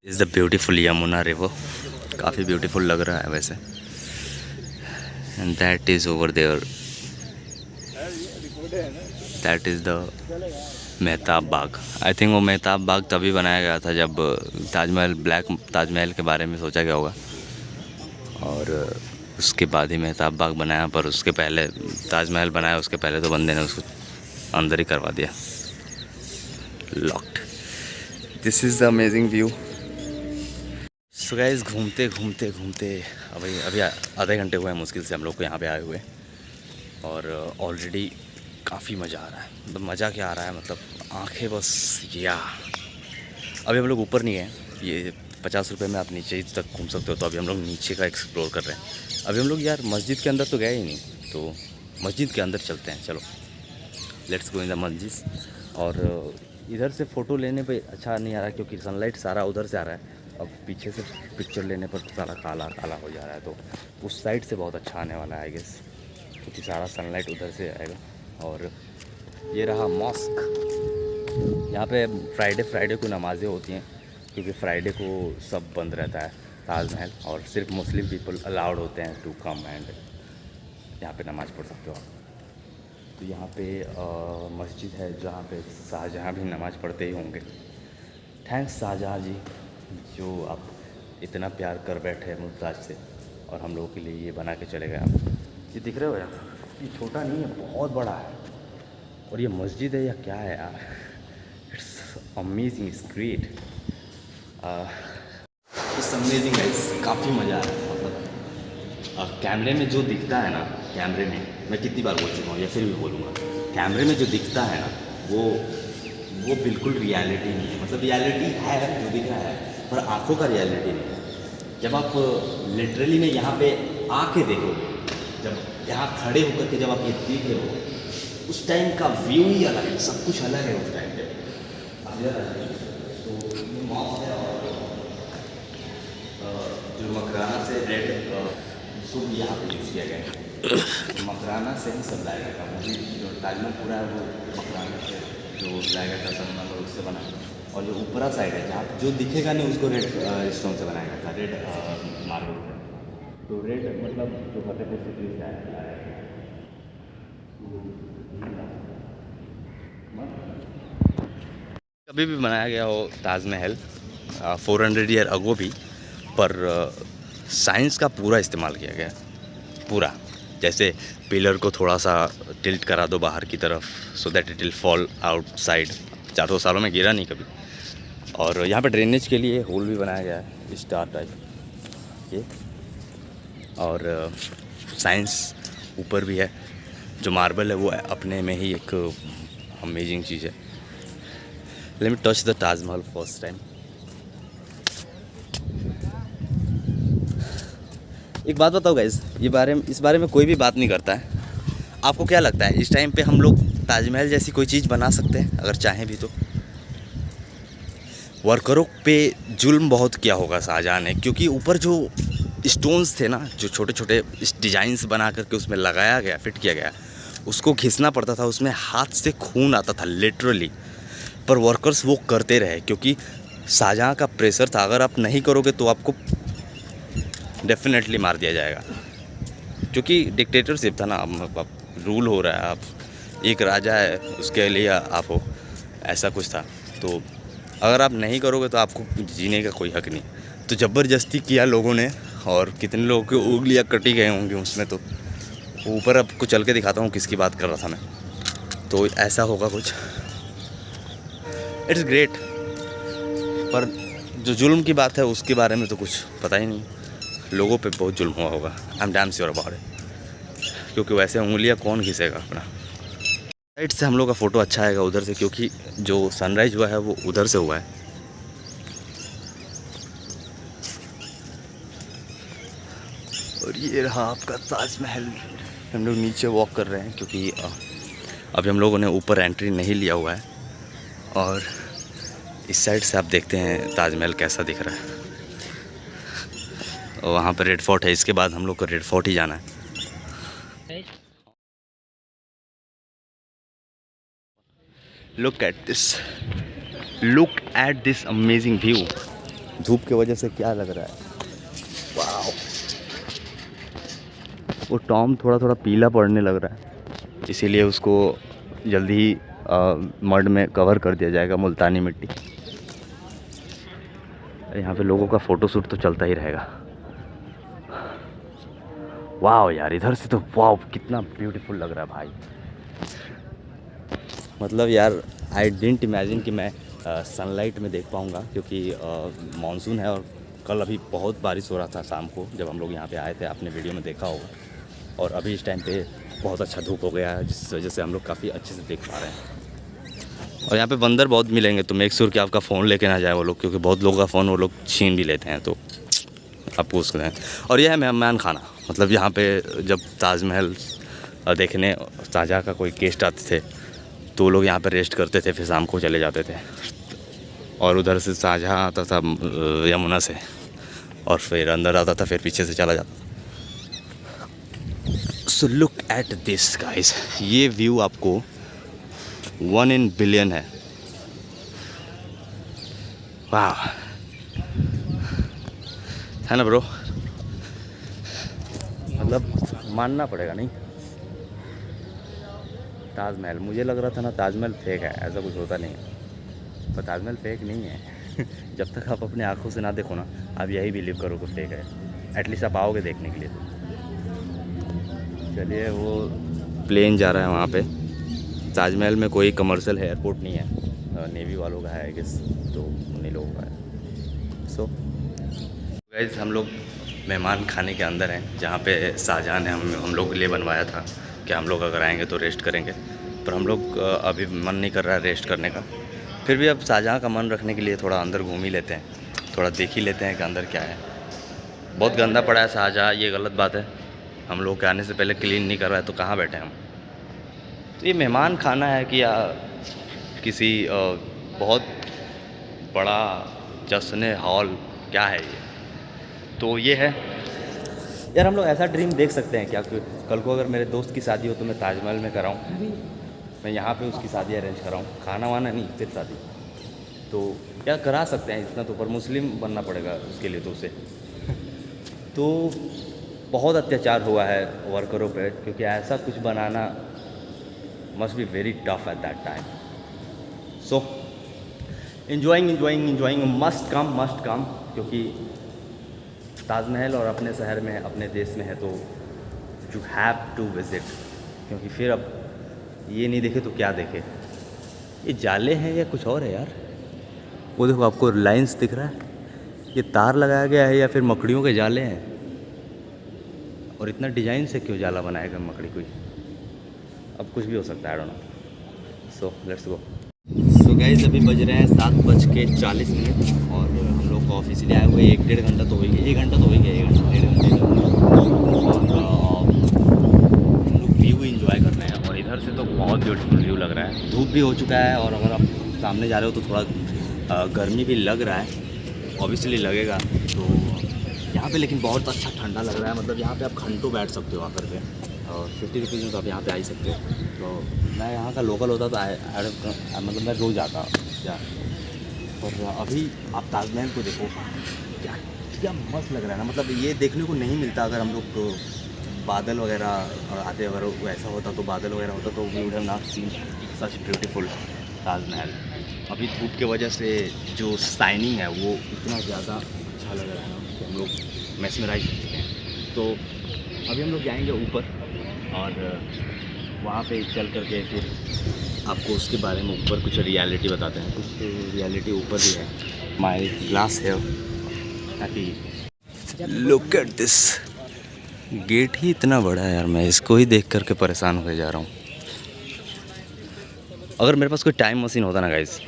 Is the beautiful Yamuna river, काफ़ी ब्यूटीफुल लग रहा है वैसे। And that is over there, that is the Mehtab Bagh. I think वो मेहताब बाग तभी बनाया गया था जब ताजमहल, ब्लैक ताजमहल के बारे में सोचा गया होगा, और उसके बाद ही मेहताब बाग बनाया। पर उसके पहले ताजमहल बनाया, उसके पहले तो बंदे ने उसको अंदर ही करवा दिया, locked. This is the amazing view. So guys घूमते घूमते घूमते अभी अभी आधे घंटे हुए हैं मुश्किल से हम लोग को यहाँ पे आए हुए, और ऑलरेडी काफ़ी मज़ा आ रहा है। मतलब मज़ा क्या आ रहा है, मतलब आंखें बस या। अभी हम लोग ऊपर नहीं गए, ये 50 रुपये में आप नीचे तक घूम सकते हो, तो अभी हम लोग नीचे का एक्सप्लोर कर रहे हैं। अभी हम लोग यार मस्जिद के अंदर तो गए ही नहीं, तो मस्जिद के अंदर चलते हैं, चलो लेट्स गो इन द मस्जिद। और इधर से फ़ोटो लेने पे अच्छा नहीं आ रहा क्योंकि सनलाइट सारा उधर से आ रहा है। अब पीछे से पिक्चर लेने पर सारा काला काला हो जा रहा है, तो उस साइड से बहुत अच्छा आने वाला है आई गेस, क्योंकि सारा सनलाइट उधर से आएगा। और ये रहा मॉस्क। यहाँ पे फ्राइडे को नमाज़ें होती हैं, क्योंकि फ्राइडे को सब बंद रहता है ताजमहल, और सिर्फ मुस्लिम पीपल अलाउड होते हैं टू कम एंड यहाँ पे नमाज़ पढ़ सकते हो आप। तो यहाँ पे मस्जिद है जहाँ पे शाहजहाँ भी नमाज़ पढ़ते ही होंगे। थैंक्स शाहजहाँ जी, जो आप इतना प्यार कर बैठे हैं मुमताज़ से, और हम लोगों के लिए ये बना के चले गए आप। ये दिख रहे हो यार, ये छोटा नहीं है, बहुत बड़ा है। और ये मस्जिद है या क्या है यार, it's amazing, it's great, it's amazing guys. काफ़ी मज़ा आ रहा है। मतलब कैमरे में जो दिखता है ना, कैमरे में मैं कितनी बार बोल चुका हूँ या फिर भी बोलूँगा, कैमरे में जो दिखता है ना वो बिल्कुल रियलिटी नहीं है। मतलब रियलिटी है जो दिख रहा है, पर आँखों का रियलिटी नहीं है। जब आप लिटरली में यहाँ पे आके देखोगे, जब यहाँ खड़े होकर के जब आप ये देख रहे हो, उस टाइम का व्यू ही अलग है, सब कुछ अलग है उस टाइम पे। तो ये मॉस्क है, और जो मकराना से रेड सूप यहाँ पे यूज़ किया गया है। मकराना से ही सब लाया गया था, वो भी जो ताजमहल पूरा है वो मकराना से जो लाया गया था संगमरमर, उससे बना। और जो ऊपरा साइड है जहाँ जो दिखेगा नहीं उसको रेड स्टोन से बनाया गया था, रेड मार्बल। तो रेड मतलब जो फतेहपुर सिटी से आया है। कभी भी बनाया गया हो ताजमहल 400 ईयर अगो भी, पर साइंस का पूरा इस्तेमाल किया गया, पूरा। जैसे पिलर को थोड़ा सा टिल्ट करा दो बाहर की तरफ, so that it will fall outside. 400 सालों में गिरा नहीं कभी। और यहाँ पे ड्रेनेज के लिए होल भी बनाया गया है, स्टार टाइप ये। और साइंस ऊपर भी है। जो मार्बल है वो अपने में ही एक अमेजिंग चीज़ है। Let me touch the Taj Mahal first time. एक बात बताओ गाइस, इस बारे में कोई भी बात नहीं करता है। आपको क्या लगता है इस टाइम पे हम लोग ताजमहल जैसी कोई चीज़ बना सकते हैं अगर चाहें भी तो? वर्करों पे जुल्म बहुत किया होगा शाहजहाँ ने, क्योंकि ऊपर जो स्टोन्स थे ना, जो छोटे छोटे डिजाइन्स बना करके उसमें लगाया गया, फिट किया गया, उसको घिसना पड़ता था, उसमें हाथ से खून आता था लिटरली। पर वर्कर्स वो करते रहे क्योंकि शाहजहाँ का प्रेशर था, अगर आप नहीं करोगे तो आपको डेफिनेटली मार दिया जाएगा। क्योंकि डिक्टेटरशिप था ना, अब रूल हो रहा है, आप एक राजा है उसके लिए आप हो, ऐसा कुछ था। तो अगर आप नहीं करोगे तो आपको जीने का कोई हक नहीं। तो ज़बरदस्ती किया लोगों ने, और कितने लोगों की उंगलियां कटी गए होंगी उसमें। तो ऊपर आपको चल के दिखाता हूँ किसकी बात कर रहा था मैं। तो ऐसा होगा कुछ, इट्स ग्रेट। पर जो जुल्म की बात है उसके बारे में तो कुछ पता ही नहीं। लोगों पे बहुत जुल्म हुआ होगा, I am damn sure about it, क्योंकि वैसे उंगलियां कौन घिसेगा अपना। राइट से हम लोग का फ़ोटो अच्छा आएगा उधर से, क्योंकि जो सनराइज़ हुआ है वो उधर से हुआ है। और ये रहा आपका ताजमहल। हम लोग नीचे वॉक कर रहे हैं क्योंकि अभी हम लोगों ने ऊपर एंट्री नहीं लिया हुआ है। और इस साइड से आप देखते हैं ताजमहल कैसा दिख रहा है। और वहाँ पर रेड फोर्ट है, इसके बाद हम लोग को रेड फोर्ट ही जाना है। Look at this amazing view. धूप की वजह से क्या लग रहा है, वाओ। वो टॉम थोड़ा थोड़ा पीला पड़ने लग रहा है, इसीलिए उसको जल्दी ही मड में कवर कर दिया जाएगा, मुल्तानी मिट्टी। यहाँ पे लोगों का फ़ोटोशूट तो चलता ही रहेगा। वाह यार, इधर से तो वाह कितना ब्यूटीफुल लग रहा है भाई। मतलब यार आई डिडंट इमेजिन कि मैं सनलाइट में देख पाऊँगा, क्योंकि मानसून है और कल अभी बहुत बारिश हो रहा था शाम को जब हम लोग यहाँ पे आए थे, आपने वीडियो में देखा होगा। और अभी इस टाइम पे बहुत अच्छा धूप हो गया है, जिस वजह से हम लोग काफ़ी अच्छे से देख पा रहे हैं। और यहाँ पे बंदर बहुत मिलेंगे, तो मेक श्योर कि आपका फ़ोन लेके ना जाए वो लोग, क्योंकि बहुत लोगों का फ़ोन वो लोग छीन भी लेते हैं, तो आपको उसको दें। और यह है मेहमान खाना, मतलब यहाँ पे जब ताजमहल देखने शाहजहाँ का कोई गेस्ट आते थे तो लोग यहाँ पे रेस्ट करते थे, फिर शाम को चले जाते थे। और उधर से शाहजहाँ आता था यमुना से, और फिर अंदर आता था, फिर पीछे से चला जाता था। So look at this guys, ये व्यू आपको 1 in billion है। वाह, है ना ब्रो, मतलब मानना पड़ेगा नहीं। ताजमहल, मुझे लग रहा था ना ताजमहल फेक है, ऐसा कुछ होता नहीं है, पर ताजमहल फेक नहीं है। जब तक आप अपने आँखों से ना देखो ना, आप यही बिलीव करो कि फेक है। एटलीस्ट आप आओगे देखने के लिए। चलिए, वो प्लेन जा रहा है वहाँ पे। ताजमहल में कोई कमर्शियल एयरपोर्ट नहीं है, नेवी वालों का है आई गेस, तो उन्हीं लोगों का है। सो गाइस, हम लोग मेहमान खाने के अंदर हैं, जहाँ पे शाहजहाँ ने हम लोग के लिए बनवाया था कि हम लोग अगर आएंगे तो रेस्ट करेंगे। पर हम लोग अभी मन नहीं कर रहा है रेस्ट करने का, फिर भी अब शाहजहाँ का मन रखने के लिए थोड़ा अंदर घूम ही लेते हैं, थोड़ा देख ही लेते हैं कि अंदर क्या है। बहुत गंदा पड़ा है शाहजहाँ, ये गलत बात है। हम लोग के आने से पहले क्लीन नहीं कर रहा है, तो कहाँ बैठे हम। तो ये मेहमान खाना है कि या किसी बहुत बड़ा जश्न हॉल, क्या है ये। तो ये है यार, हम लोग ऐसा ड्रीम देख सकते हैं क्या कि कल को अगर मेरे दोस्त की शादी हो तो मैं ताजमहल में कराऊँ, मैं यहाँ पे उसकी शादी अरेंज कराऊँ, खाना वाना नहीं, सिर्फ शादी। तो क्या करा सकते हैं इतना तो, पर मुस्लिम बनना पड़ेगा उसके लिए तो उसे। तो बहुत अत्याचार हुआ है वर्करों पे, क्योंकि ऐसा कुछ बनाना must be very tough at that time. So enjoying must come, क्योंकि ताजमहल और अपने शहर में, अपने देश में है, तो यू हैव टू विज़िट। क्योंकि फिर अब ये नहीं देखे तो क्या देखे। ये जाले हैं या कुछ और है यार, वो देखो आपको लाइंस दिख रहा है, ये तार लगाया गया है या फिर मकड़ियों के जाले हैं। और इतना डिज़ाइन से क्यों जाला बनाएगा मकड़ी कोई, अब कुछ भी हो सकता है, आई don't no. So let's go. So guys, अभी बज रहे हैं 7:40 और हम लोग को ऑफिशियली आए हुए 1-1.5 घंटा तो हो गया, 1 घंटा तो हो गया, 1 घंटा 1.5 घंटे। और हम लोग व्यू इंजॉय कर रहे हैं, और इधर से तो बहुत ब्यूटीफुल व्यू लग रहा है। धूप भी हो चुका है, और अगर आप सामने जा रहे हो तो थोड़ा गर्मी भी लग रहा है, ऑब्वियसली लगेगा। तो यहाँ पे लेकिन बहुत अच्छा ठंडा लग रहा है, मतलब यहाँ पे आप घंटों बैठ सकते हो आकर के, और 50 रुपीज़ में तो आप यहाँ पे आ ही सकते हो। तो मैं यहाँ का लोकल होता तो मतलब मैं रोज़ आता क्या। और अभी आप ताजमहल को देखो, क्या क्या मस्त लग रहा है ना, मतलब ये देखने को नहीं मिलता। अगर हम लोग तो बादल वगैरह आते, अगर वैसा होता तो बादल वगैरह होता तो we would have not seen such beautiful Taj Mahal. अभी धूप की वजह से जो शाइनिंग है वो इतना ज़्यादा अच्छा लग रहा है ना कि हम लोग मैस्मराइज हो चुके हैं। तो अभी हम लोग जाएंगे ऊपर, और वहाँ पे चल करके फिर आपको उसके बारे में ऊपर कुछ रियलिटी बताते हैं। कुछ रियलिटी ऊपर भी है। माय ग्लास है ताकि लुक एट दिस, गेट ही इतना बड़ा है यार, मैं इसको ही देख करके परेशान हो जा रहा हूँ। अगर मेरे पास कोई टाइम मशीन होता ना गाइस,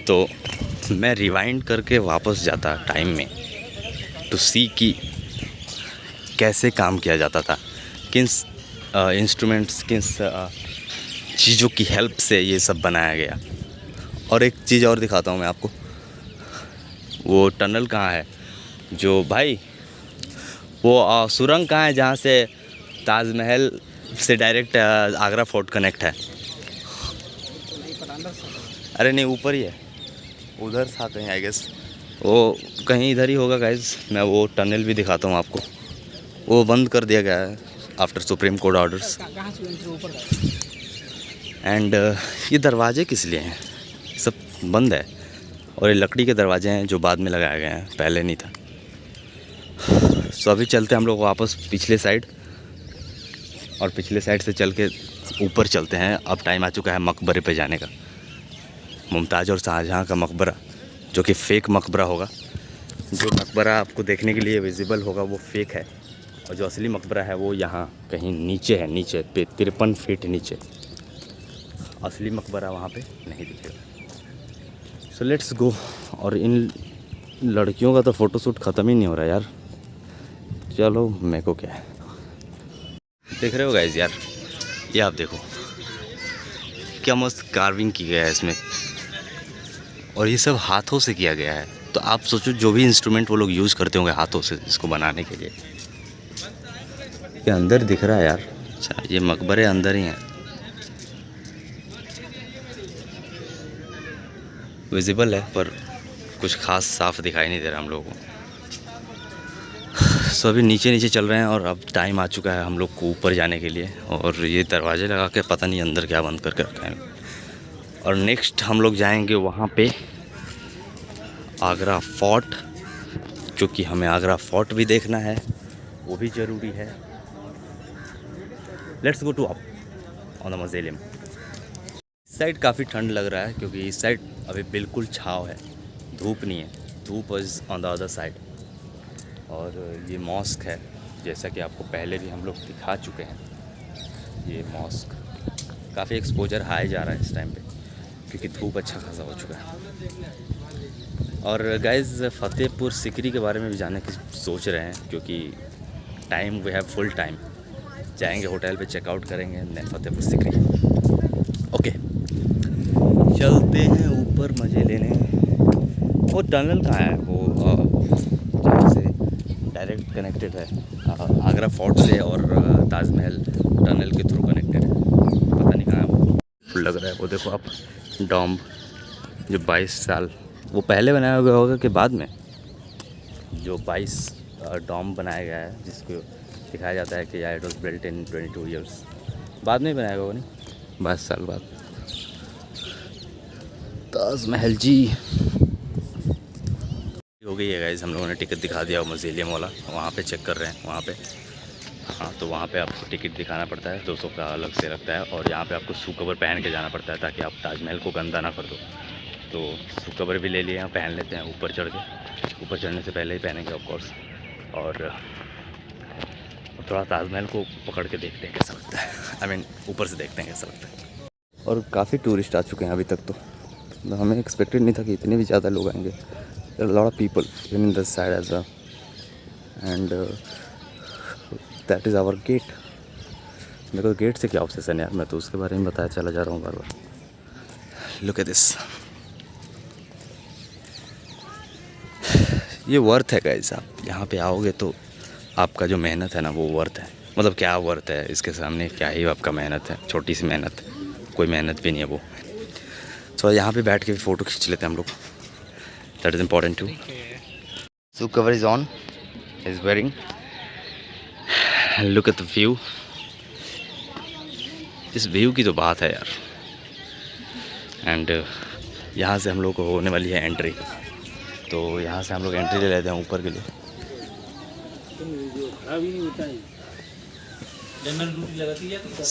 तो मैं रिवाइंड करके वापस जाता टाइम में, टू सी कि कैसे काम किया जाता था, किन इंस्ट्रूमेंट्स, किन चीज़ों की हेल्प से ये सब बनाया गया। और एक चीज़ और दिखाता हूँ मैं आपको, वो टनल कहाँ है जो भाई, वो सुरंग कहाँ है जहाँ से ताजमहल से डायरेक्ट आगरा फोर्ट कनेक्ट है। अरे नहीं, ऊपर ही है, उधर था कहीं आई गेस, वो कहीं इधर ही होगा गाइज। मैं वो टनल भी दिखाता हूँ आपको, वो बंद कर दिया गया है after supreme court orders. And ये दरवाजे किस लिए हैं, सब बंद है, और ये लकड़ी के दरवाजे हैं जो बाद में लगाए गए हैं, पहले नहीं था। सो अभी चलते हैं हम लोग वापस पिछले साइड, और पिछले साइड से चल के ऊपर चलते हैं। अब टाइम आ चुका है मकबरे पे जाने का, मुमताज़ और शाहजहाँ का मकबरा, जो कि फ़ेक मकबरा होगा। जो मकबरा आपको देखने के लिए विजिबल होगा वो फेक है, और जो असली मकबरा है वो यहाँ कहीं नीचे है, नीचे पे 53 फीट नीचे। असली मकबरा वहाँ पे नहीं दिखेगा। सो लेट्स गो। और इन लड़कियों का तो फ़ोटोशूट ख़त्म ही नहीं हो रहा यार। चलो मेरे को क्या है। देख रहे हो गाइस यार, ये आप देखो क्या मस्त कार्विंग की गया है इसमें, और ये सब हाथों से किया गया है। तो आप सोचो जो भी इंस्ट्रूमेंट वो लोग यूज़ करते होंगे हाथों से इसको बनाने के लिए। ये अंदर दिख रहा है यार। अच्छा, ये मकबरे अंदर ही हैं, विजिबल है पर कुछ खास साफ दिखाई नहीं दे रहा हम लोगों को। सो अभी नीचे नीचे चल रहे हैं और अब टाइम आ चुका है हम लोग को ऊपर जाने के लिए। और ये दरवाजे लगा के पता नहीं अंदर क्या बंद करके रखा है। और नेक्स्ट हम लोग जाएंगे वहाँ पे आगरा फोर्ट, क्योंकि हमें आगरा फोर्ट भी देखना है, वो भी ज़रूरी है। Let's go to up on the mausoleum. इस साइड काफ़ी ठंड लग रहा है क्योंकि इस साइड अभी बिल्कुल छाँव है, धूप नहीं है। धूप is on the other side. और ये मॉस्क है, जैसा कि आपको पहले भी हम लोग दिखा चुके हैं। ये मॉस्क काफ़ी एक्सपोजर हाई जा रहा है इस टाइम पे, क्योंकि धूप अच्छा खासा हो चुका है। और गाइज़ फ़तेहपुर सिकरी के बारे में भी जानने की सोच रहे हैं, क्योंकि time we have full time. जाएंगे होटल पे चेकआउट करेंगे, देन फ़तेहपुर सिकरी। ओके चलते हैं ऊपर मज़े लेने। वो टनल कहाँ है, वो जहाँ से डायरेक्ट कनेक्टेड है आगरा फोर्ट से, और ताजमहल टनल के थ्रू कनेक्टेड है। पता नहीं कहाँ है वो, लग रहा है। वो देखो आप, डॉम जो 22 साल वो पहले बनाया गया होगा कि बाद में, जो 22 डॉम बनाया गया है, जिसको दिखाया जाता है कि it was built in 22 years. बाद में बनाया गया होगा, नहीं 22 साल बाद। ताजमहल जी हो गई है गाइस। हम लोगों ने टिकट दिखा दिया मौज़ोलियम वाला, वहाँ पे चेक कर रहे हैं वहाँ पे। हाँ, तो वहाँ पे आपको टिकट दिखाना पड़ता है, 200 का अलग से लगता है। और यहाँ पे आपको शू कवर पहन के जाना पड़ता है ताकि आप ताजमहल को गंदा ना कर दो। तो शू कवर भी ले लिए हैं, पहन लेते हैं ऊपर चढ़ के। ऊपर चढ़ने से पहले ही पहनेंगे ऑफ कोर्स। और थोड़ा ताजमहल को पकड़ के देखते हैं कैसा लगता है। आई मीन ऊपर से देखते हैं कैसा लगता है। और काफ़ी टूरिस्ट आ चुके हैं अभी तक, तो हमें एक्सपेक्टेड नहीं था कि इतने भी ज़्यादा लोग आएंगे। There are a lot of people in this side as well, and that is our gate. मेरे को गेट से क्या ऑब्सेशन है यार, मैं तो उसके बारे में बताया चला जा रहा हूँ बार बार। Look at this. ये वर्थ है गाइस। आप यहाँ पे आओगे तो आपका जो मेहनत है ना वो वर्थ है। मतलब क्या वर्थ है, इसके सामने क्या ही आपका मेहनत है, छोटी सी मेहनत, कोई मेहनत भी नहीं है वो। तो यहाँ पे बैठ के भी फ़ोटो खींच लेते हैं हम लोग। That is important too. So cover is on. Is wearing. Look at the view. इस व्यू की तो बात है यार। एंड यहाँ से हम लोग को होने वाली है एंट्री। तो यहाँ से हम लोग एंट्री ले लेते हैं ऊपर के लिए।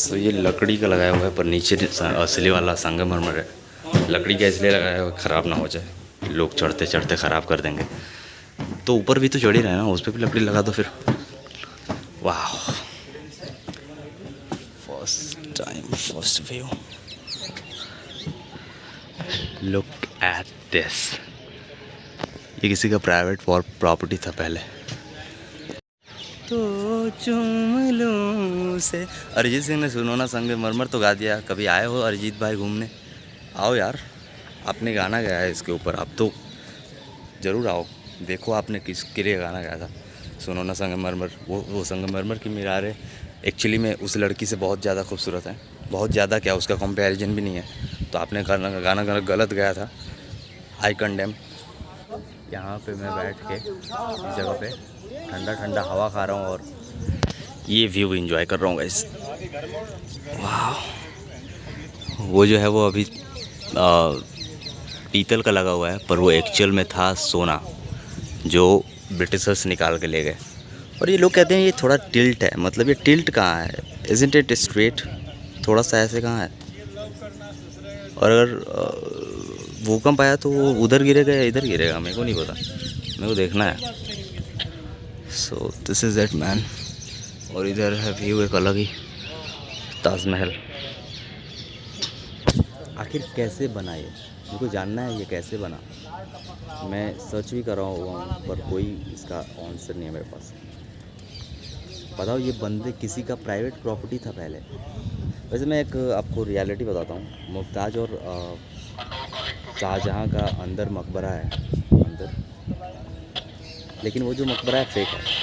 तो ये लकड़ी का लगाया हुआ है, पर नीचे असली वाला संगमरमर है। लकड़ी का इसलिए लगाया हुआ ख़राब ना हो जाए, लोग चढ़ते चढ़ते ख़राब कर देंगे। तो ऊपर भी तो चढ़ ही रहे हैं ना, उस पर भी लकड़ी लगा दो फिर। वाह, first time first view. Look at this. ये किसी का प्राइवेट प्रॉपर्टी था पहले। तो चुम लूं से अरिजीत सिंह ने सुनो ना संगमरमर तो गा दिया। कभी आए हो अरिजीत भाई घूमने? आओ यार, आपने गाना गाया है इसके ऊपर, आप तो ज़रूर आओ। देखो आपने किसके लिए गाना गाया था, सुनो ना संगमरमर। वो संगमरमर की मीरारें एक्चुअली में उस लड़की से बहुत ज़्यादा खूबसूरत है। बहुत ज़्यादा क्या, उसका कंपैरिजन भी नहीं है। तो आपने गाना गलत गाया था। आई कंडेम। यहाँ पे मैं बैठ के इस जगह पे ठंडा ठंडा हवा खा रहा हूँ और ये व्यू एंजॉय कर रहा हूँ गाइस। वाह, वो जो है वो अभी पीतल का लगा हुआ है, पर वो एक्चुअल में था सोना, जो ब्रिटिशर्स निकाल के ले गए। और ये लोग कहते हैं ये थोड़ा टिल्ट है। मतलब ये टिल्ट कहाँ है? Isn't it straight? थोड़ा सा ऐसे कहाँ है? और अगर भूकंप आया तो वो उधर गिरेगा या इधर गिरेगा, मेरे को नहीं पता। मेरे को देखना है। So this is it man. और इधर है व्यू एक अलग ही, ताजमहल। आखिर कैसे बना ये, मेरे को जानना है ये कैसे बना। मैं सर्च भी कर रहा हूँ पर कोई इसका आंसर नहीं है मेरे पास। बताओ, ये बंदे किसी का प्राइवेट प्रॉपर्टी था पहले। वैसे मैं एक आपको रियलिटी बताता हूँ। मुमताज़ और शाहजहाँ का अंदर मकबरा है अंदर, लेकिन वो जो मकबरा है फेक है।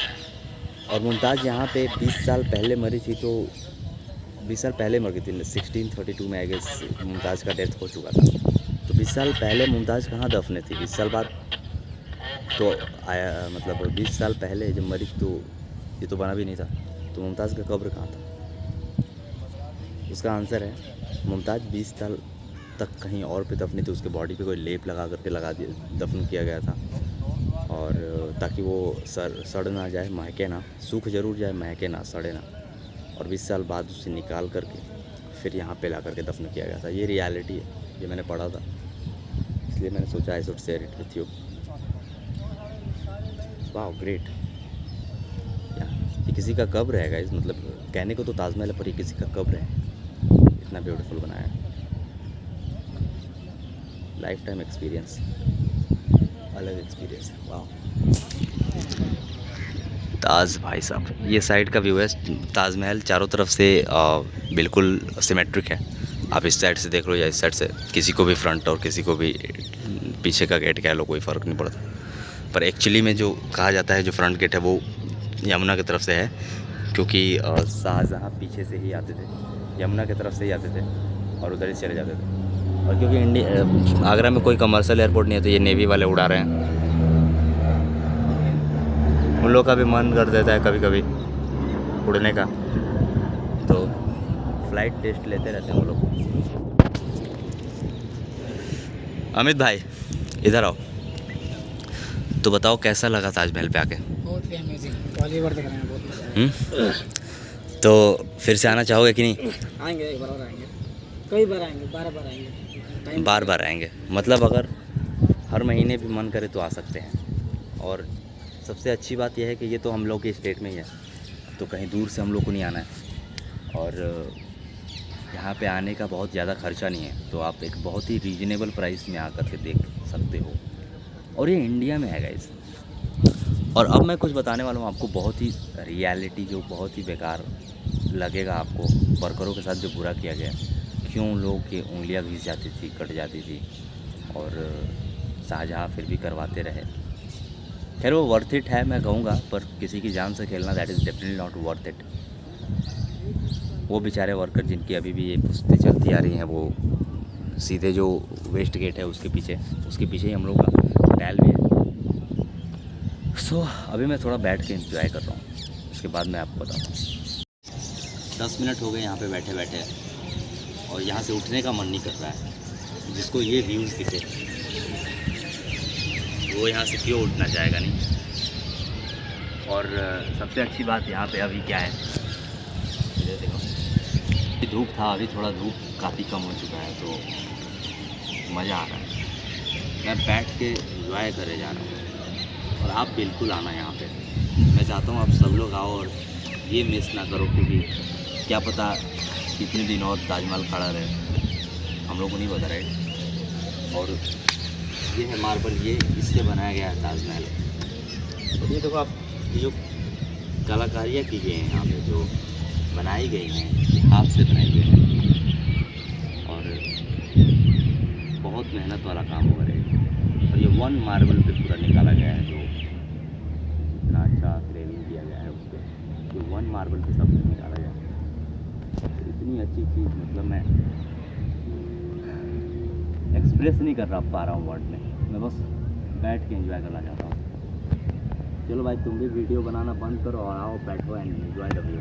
और मुमताज़ यहाँ पे 20 साल पहले मरी थी, तो 20 साल पहले मर गई थी। 1632 में आई गेस मुमताज़ का डेथ हो चुका था। तो 20 साल पहले मुमताज़ कहाँ दफने थी? 20 साल बाद तो आया, मतलब 20 साल पहले जब मरी तो ये तो बना भी नहीं था। तो मुमताज़ का कब्र कहाँ था? उसका आंसर है मुमताज़ 20 साल तक कहीं और पे दफनी थी। उसके बॉडी पे कोई लेप लगा करके लगा दिया, दफन किया गया था। और ताकि वो सड़ ना जाए, महके ना, सूख ज़रूर जाए, महके ना, सड़े ना। और 20 साल बाद उसे निकाल करके फिर यहाँ पे ला करके दफन किया गया था। ये रियलिटी है, ये मैंने पढ़ा था, इसलिए मैंने सोचा I should share it with you. Wow great. ये किसी का कब्र है गाइस, मतलब कहने को तो ताजमहल है पर ये किसी का कब्र है। इतना ब्यूटीफुल बनाया है। लाइफ टाइम एक्सपीरियंस, अलग एक्सपीरियंस। वाह। ताज भाई साहब, ये साइड का व्यू है। ताजमहल चारों तरफ से बिल्कुल सिमेट्रिक है। आप इस साइड से देख लो या इस साइड से, किसी को भी फ्रंट और किसी को भी पीछे का गेट कह लो, कोई फ़र्क नहीं पड़ता। पर एक्चुअली में जो कहा जाता है जो फ्रंट गेट है वो यमुना की तरफ से है, क्योंकि शाहजहाँ पीछे से ही आते थे, यमुना की तरफ से ही आते थे और उधर ही चले जाते थे। और क्योंकि आगरा में कोई कमर्शियल एयरपोर्ट नहीं है, तो ये नेवी वाले उड़ा रहे हैं। उन लोग का भी मन कर देता है कभी कभी उड़ने का, तो फ्लाइट टेस्ट लेते रहते हैं वो लोग। अमित भाई इधर आओ, तो बताओ कैसा लगा ताजमहल पे आके? बहुत ही अमेजिंग, पहली बार देख रहे हैं, बहुत। तो फिर से आना चाहोगे कि नहीं? आएंगे, एक बार और आएंगे, कई बार आएंगे, बार आएंगे, बार बार आएंगे। मतलब अगर हर महीने भी मन करे तो आ सकते हैं। और सबसे अच्छी बात यह है कि ये तो हम लोग के स्टेट में ही है, तो कहीं दूर से हम लोग को नहीं आना है। और यहाँ पे आने का बहुत ज़्यादा खर्चा नहीं है, तो आप एक बहुत ही रीजनेबल प्राइस में आकर के देख सकते हो। और ये इंडिया में है गाइस। और अब मैं कुछ बताने वाला हूँ आपको, बहुत ही रियलिटी, जो बहुत ही बेकार लगेगा आपको। वर्करों के साथ जो बुरा किया गया, क्यों लोगों की उंगलियां घिस जाती थी, कट जाती थी, और शाहजहाँ फिर भी करवाते रहे। खैर वो वर्थ इट है मैं कहूँगा, पर किसी की जान से खेलना that is definitely not worth it. वो बेचारे वर्कर जिनकी अभी भी ये पुश्तें चलती आ रही हैं, वो सीधे जो वेस्ट गेट है उसके पीछे ही हम लोग का टैल भी है। सो अभी मैं थोड़ा बैठ के एंजॉय कर रहा हूँ, उसके बाद मैं आपको बताता हूँ। 10 मिनट हो गए यहाँ पे बैठे बैठे, और यहाँ से उठने का मन नहीं कर रहा है। जिसको ये व्यूज़ दिखे वो यहाँ से क्यों उठना चाहेगा नहीं। और सबसे अच्छी बात यहाँ पे अभी क्या है, देखो धूप था, अभी थोड़ा धूप काफ़ी कम हो चुका है, तो मज़ा आ रहा है। मैं बैठ के एंजॉय करे जा रहा हूँ, और आप बिल्कुल आना यहाँ पे। मैं चाहता हूँ आप सब लोग आओ और ये मिस ना करो, क्योंकि क्या पता कितने दिन और ताजमहल खड़ा रहे, हम लोग को नहीं बता रहे। और ये है मार्बल, ये इससे बनाया गया है ताजमहल। और ये देखो आप, ये जो कलाकारियाँ की गई हैं यहाँ पे, जो बनाई गई हैं, ये हाथ से बनाई गई हैं, और बहुत मेहनत वाला काम हो रहा है। और ये 1 मार्बल पे पूरा निकाला गया है, जो इतना अच्छा ग्रेविंग किया गया है उस पर, जो 1 मार्बल पे सब कुछ निकाला गया है। तो इतनी अच्छी चीज़, मतलब मैं एक्सप्रेस नहीं कर पा रहा हूँ वर्ड में, मैं बस बैठ के एंजॉय करना चाहता हूँ। चलो भाई, तुम भी वीडियो बनाना बंद करो और आओ बैठो एंड एंजॉय द व्यू।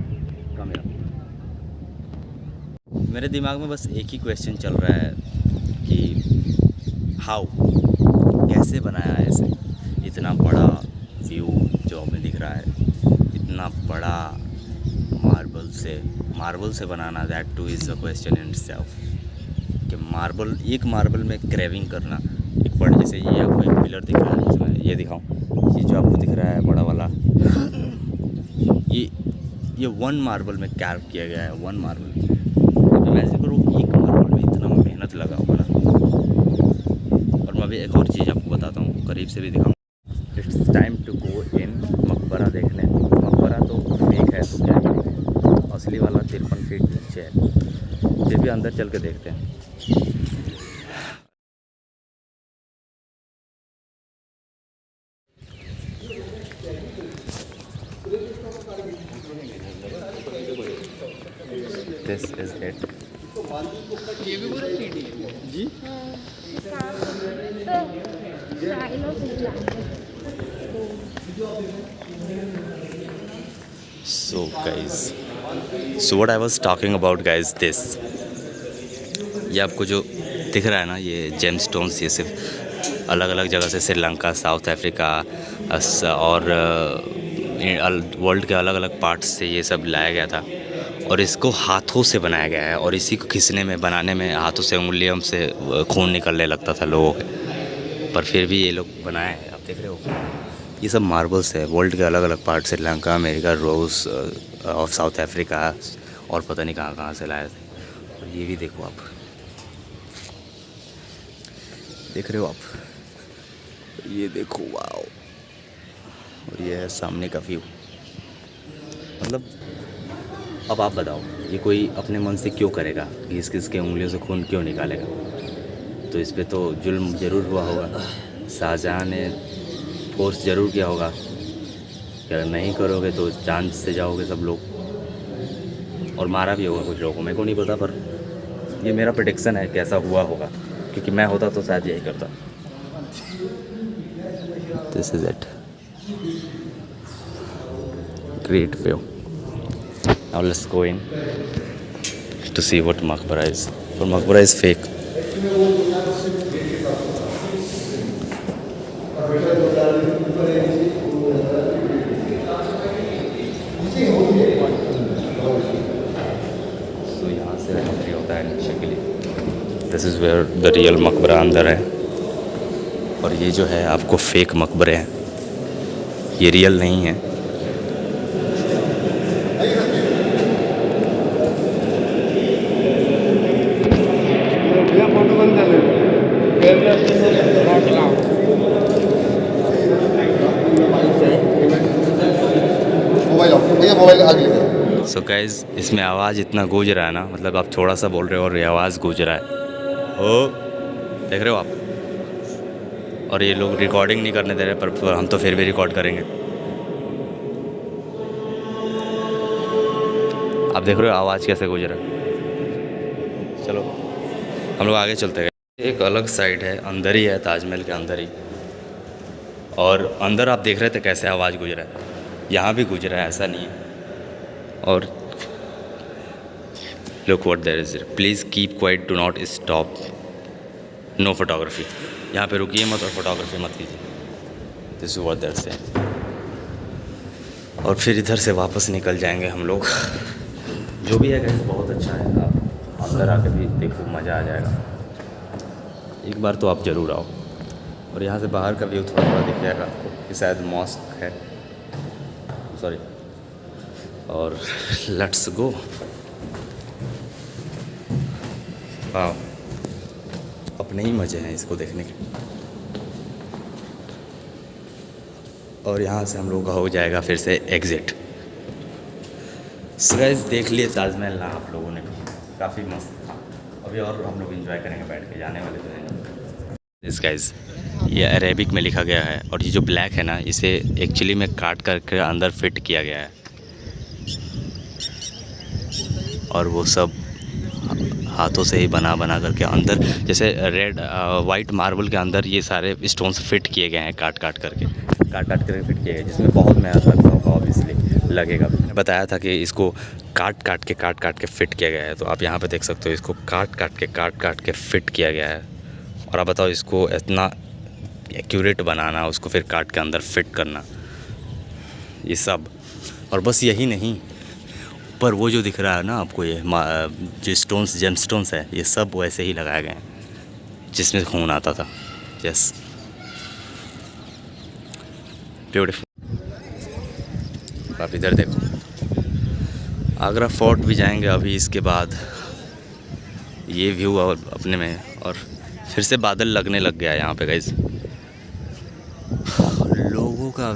कम है। मेरे दिमाग में बस एक ही क्वेश्चन चल रहा है कि हाउ, कैसे बनाया है इसे। इतना बड़ा व्यू जो हमें दिख रहा है, इतना बड़ा मार्बल से बनाना, that too is a question in itself. कि एक मार्बल में क्रेविंग करना, एक बड़े जैसे ये आपको एक पिलर दिख रहा है जिसमें ये दिखाऊं, ये जो आपको दिख रहा है बड़ा वाला, ये 1 मार्बल में कार्व किया गया है, 1 मार्बल। इमेजिन करो एक मार्बल में इतना मेहनत लगा होगा ना। और मैं अभी एक और चीज़ आपको बताता हूँ, करीब से भी दिखाऊँ। इट्स टाइम टू गो इन मकबरा देखने। मकबरा तो फेक है तो क्या है, असली वाला 53 फीट नीचे है, फिर भी अंदर चल के देखते हैं। This is it. Ji So guys, so what I was talking about guys, this ये आपको जो दिख रहा है ना, ये जेम स्टोन्स, ये सिर्फ अलग अलग जगह से, श्रीलंका, साउथ अफ्रीका और वर्ल्ड के अलग अलग पार्ट्स से ये सब लाया गया था। और इसको हाथों से बनाया गया है, और इसी को खींचने में, बनाने में हाथों से, उंगलियों से खून निकलने लगता था लोगों के, पर फिर भी ये लोग बनाए हैं। आप देख रहे हो, ये सब मार्बल्स है, वर्ल्ड के अलग अलग पार्ट, श्रीलंका, अमेरिका, रूस और साउथ अफ्रीका, और पता नहीं कहाँ कहाँ से लाए थे। और ये भी देखो, आप देख रहे हो आप, ये देखो, वाओ। और ये है सामने का व्यू। मतलब अब आप बताओ, ये कोई अपने मन से क्यों करेगा, घिस घिस के उंगलियों से खून क्यों निकालेगा? तो इस पे तो जुल्म ज़रूर हुआ होगा, शाहजहाँ ने फोर्स ज़रूर किया होगा कि अगर नहीं करोगे तो जान से जाओगे सब लोग, और मारा भी होगा कुछ लोगों को, मेरे को नहीं पता, पर ये मेरा प्रेडिक्शन है कैसा हुआ होगा, क्योंकि मैं होता तो शायद यही करता। This is it, great view. Now let's go in to see what maqbara is, और मकबरा इज फेक। तो यहाँ से एंट्री होता है नीचे के लिए। This is where the real maqbara अंदर है, और ये जो है आपको फेक मकबरे हैं, ये रियल नहीं है। सो गाइस, इसमें आवाज़ इतना गूंज रहा है ना, मतलब आप थोड़ा सा बोल रहे हो और ये आवाज़ गूंज रहा है। ओ देख रहे हो आप, और ये लोग रिकॉर्डिंग नहीं करने दे रहे, पर हम तो फिर भी रिकॉर्ड करेंगे। आप देख रहे हो आवाज़ कैसे गूंज रहा है। चलो हम लोग आगे चलते हैं। एक अलग साइड है, अंदर ही है, ताजमहल के अंदर ही, और अंदर आप देख रहे थे कैसे आवाज़ गूंज रहा है, यहाँ भी गूंज रहा है, ऐसा नहीं है। और look what there is, please keep quiet, do not stop, no photography. यहाँ पे रुकिए मत और फोटोग्राफी मत कीजिए। दिस इज व्हाट देयर से। और फिर इधर से वापस निकल जाएंगे हम लोग। जो भी है गाइस, बहुत अच्छा है, आप अंदर आके भी देखो, मज़ा आ जाएगा। एक बार तो आप ज़रूर आओ। और यहाँ से बाहर का व्यू थोड़ा थोड़ा दिख जाएगा आपको, कि शायद मॉस्क है, सॉरी। और लेट्स गो। वाह, अपने ही मज़े हैं इसको देखने के। और यहाँ से हम लोग का हो जाएगा फिर से एग्ज़िट। सो गाइस, देख लिए ताजमहल ना आप लोगों ने भी, काफ़ी मस्त था। अभी और हम लोग एंजॉय करेंगे बैठ के, जाने वाले तो हैं। दिस गाइस, ये अरेबिक में लिखा गया है, और ये जो ब्लैक है ना, इसे एक्चुअली में काट करके अंदर फिट किया गया है, और वो सब हाथों से ही बना बना करके अंदर, जैसे रेड वाइट मार्बल के अंदर ये सारे स्टोन्स फिट किए गए हैं, काट काट करके फिट किए गए, जिसमें बहुत मेहनत लगता होगा, ऑब्वियसली लगेगा। मैंने बताया था कि इसको काट काट के फिट किया गया है, तो आप यहाँ पे देख सकते हो, इसको काट काट के फिट किया गया है। और आप बताओ, इसको इतना एक्यूरेट बनाना, उसको फिर काट के अंदर फिट करना, ये सब। और बस यही नहीं, पर वो जो दिख रहा है ना आपको, ये जो स्टोन्स, जेम स्टोन्स है, ये सब वैसे ही लगाए गए हैं जिसमें खून आता था। Yes, beautiful. आप इधर देखो, आगरा फोर्ट भी जाएंगे अभी इसके बाद। ये व्यू और अपने में, और फिर से बादल लगने लग गया है यहाँ पे गाइस। लोगों का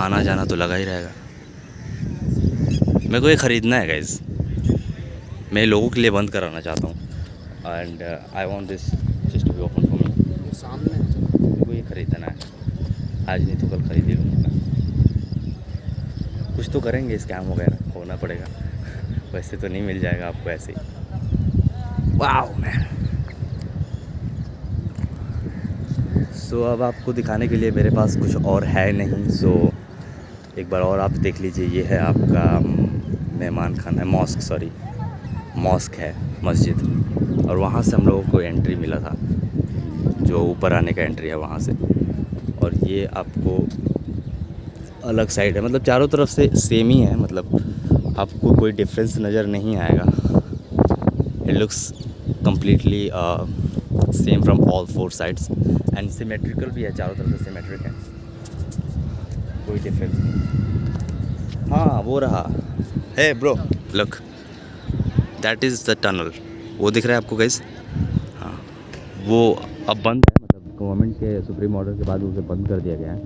आना जाना तो लगा ही रहेगा। मेरे को ये ख़रीदना है गाइस, मैं लोगों के लिए बंद कराना चाहता हूँ। And I want this just to be open for me. सामने मेरे को ये ख़रीदना है, आज नहीं तो कल खरीद ही लूँगा। कुछ तो करेंगे, स्कैम वगैरह होना पड़ेगा। वैसे तो नहीं मिल जाएगा आपको ऐसे ही। Wow man. सो अब आपको दिखाने के लिए मेरे पास कुछ और है नहीं। सो एक बार और आप देख लीजिए, ये है आपका मेहमान खाना है, मॉस्क है, मस्जिद। और वहाँ से हम लोगों को एंट्री मिला था, जो ऊपर आने का एंट्री है वहाँ से। और ये आपको अलग साइड है, मतलब चारों तरफ से सेम ही है, मतलब आपको कोई डिफरेंस नज़र नहीं आएगा। It looks completely same from all 4 sides and symmetrical भी है, चारों तरफ से सिमेट्रिक है, कोई डिफरेंस नहीं। हाँ वो रहा है bro, look that is the tunnel. वो दिख रहा है आपको गाइस? हाँ, वो अब बंद है, मतलब गवर्नमेंट के सुप्रीम ऑर्डर के बाद उसे बंद कर दिया गया है।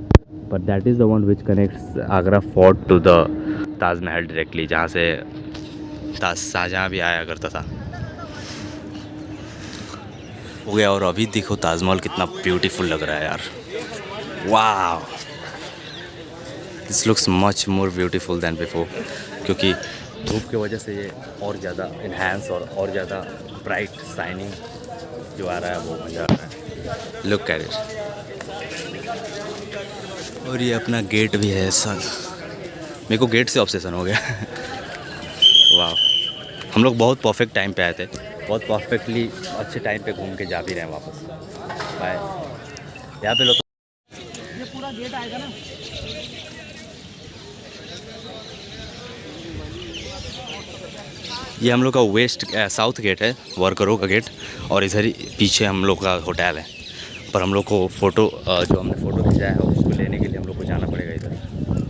But that is the one which connects Agra fort to the Taj Mahal directly, जहाँ से शाहजहाँ भी आया करता था। हो गया। और अभी देखो ताजमहल कितना ब्यूटीफुल लग रहा है यार। वाह, this looks much more beautiful then before, क्योंकि धूप की वजह से ये और ज़्यादा इन्हांस और ज़्यादा ब्राइट शाइनिंग जो आ रहा है वो मज़ा आ रहा है। Look at it. और ये अपना गेट भी है सर, मेरे को गेट से ऑब्सेशन हो गया। वाह, हम लोग बहुत परफेक्ट टाइम पे आए थे, बहुत परफेक्टली अच्छे टाइम पे घूम के जा भी रहे हैं वापस। बाय। यहाँ पे लोग ये पूरा गेट आएगा ना। ये हम लोग का साउथ गेट है, वर्करों का गेट। और इधर ही पीछे हम लोग का होटल है। पर हम लोग को फ़ोटो जो हमने फ़ोटो खिंचाया है उसको लेने के लिए हम लोग को जाना पड़ेगा इधर,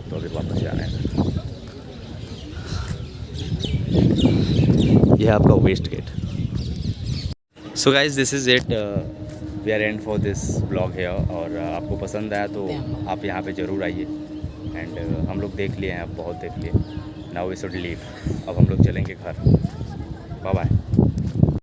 तो अभी वापस जा रहे हैं। यह है आपका west gate. So guys this is it, we are end for this blog है। और आपको पसंद आया तो आप यहाँ पे ज़रूर आइए। एंड हम लोग देख लिए हैं, अब बहुत देख लिए। नाउ वी शुड लीव, अब हम लोग चलेंगे घर। Bye bye.